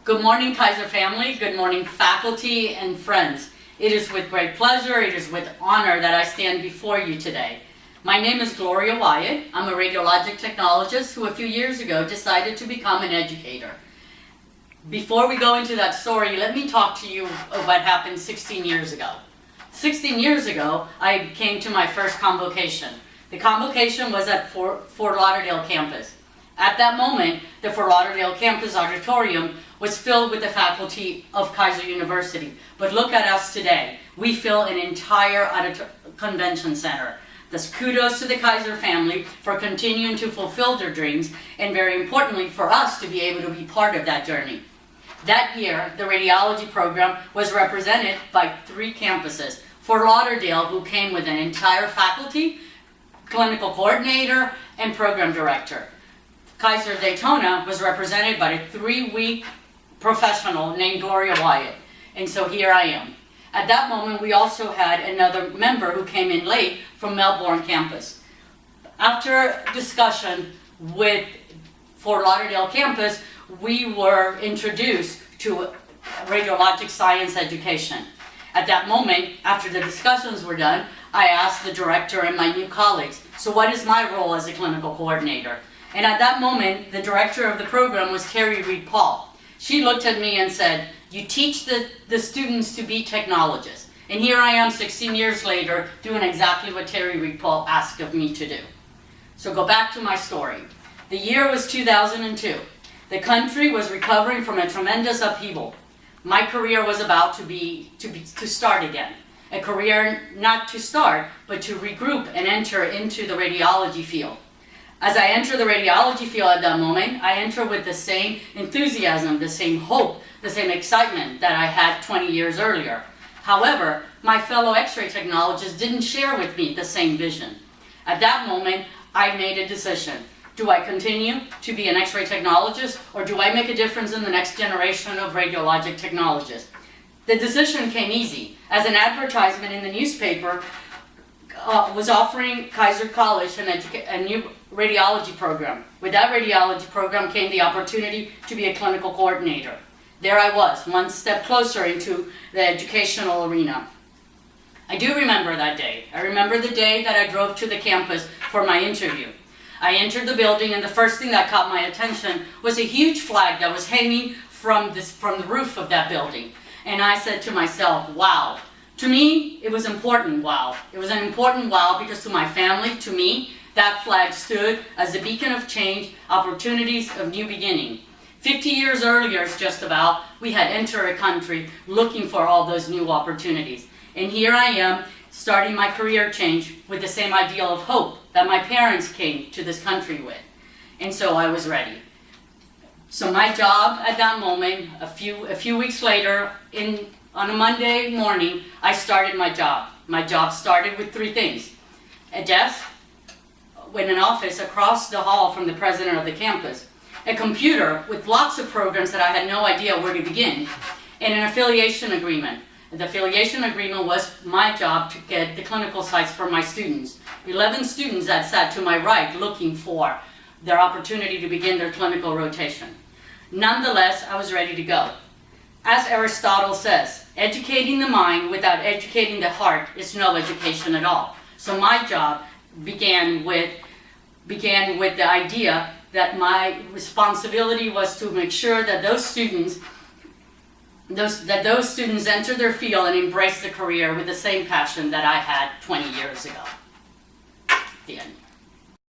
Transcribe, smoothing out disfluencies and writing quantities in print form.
Good morning, Keiser family. Good morning, faculty and friends. It is with great pleasure, it is with honor that I stand before you today. My name is Gloria Wyatt. I'm a radiologic technologist who a few years ago decided to become an educator. Before we go into that story, let me talk to you of what happened 16 years ago. 16 years ago, I came to my first convocation. The convocation was at Fort Lauderdale campus. At that moment, the Fort Lauderdale campus auditorium was filled with the faculty of Keiser University. But look at us today. We fill an entire convention center. Thus, kudos to the Keiser family for continuing to fulfill their dreams, and very importantly, for us to be able to be part of that journey. That year, the radiology program was represented by 3 campuses. Fort Lauderdale, who came with an entire faculty, clinical coordinator, and program director. Keiser Daytona was represented by a 3-week professional named Gloria Wyatt. And so here I am. At that moment, we also had another member who came in late from Melbourne campus. After discussion with Fort Lauderdale campus, we were introduced to radiologic science education. At that moment, after the discussions were done, I asked the director and my new colleagues, so what is my role as a clinical coordinator? And at that moment, the director of the program was Terry Reed-Paul. She looked at me and said, you teach the students to be technologists. And here I am 16 years later doing exactly what Terry Reed-Paul asked of me to do. So go back to my story. The year was 2002. The country was recovering from a tremendous upheaval. My career was about to start again. A career not to start, but to regroup and enter into the radiology field. As I enter the radiology field at that moment, I enter with the same enthusiasm, the same hope, the same excitement that I had 20 years earlier. However, my fellow X-ray technologists didn't share with me the same vision. At that moment, I made a decision. Do I continue to be an X-ray technologist, or do I make a difference in the next generation of radiologic technologists? The decision came easy. As an advertisement in the newspaper was offering Keiser College a new radiology program. With that radiology program came the opportunity to be a clinical coordinator. There I was, one step closer into the educational arena. I do remember that day. I remember the day that I drove to the campus for my interview. I entered the building, and the first thing that caught my attention was a huge flag that was hanging from the roof of that building. And I said to myself, wow. To me, it was important wow. It was an important wow because to my family, to me, that flag stood as a beacon of change, opportunities of new beginning. 50 years earlier, just about, we had entered a country looking for all those new opportunities. And here I am, starting my career change with the same ideal of hope that my parents came to this country with. And so I was ready. So my job at that moment, a few weeks later, on a Monday morning, I started my job. My job started with 3 things. A desk in an office across the hall from the president of the campus. A computer with lots of programs that I had no idea where to begin. And an affiliation agreement. The affiliation agreement was my job to get the clinical sites for my students. 11 students that sat to my right looking for their opportunity to begin their clinical rotation. Nonetheless, I was ready to go. As Aristotle says, educating the mind without educating the heart is no education at all. So my job began with the idea that my responsibility was to make sure that those students enter their field and embrace the career with the same passion that I had 20 years ago. The end.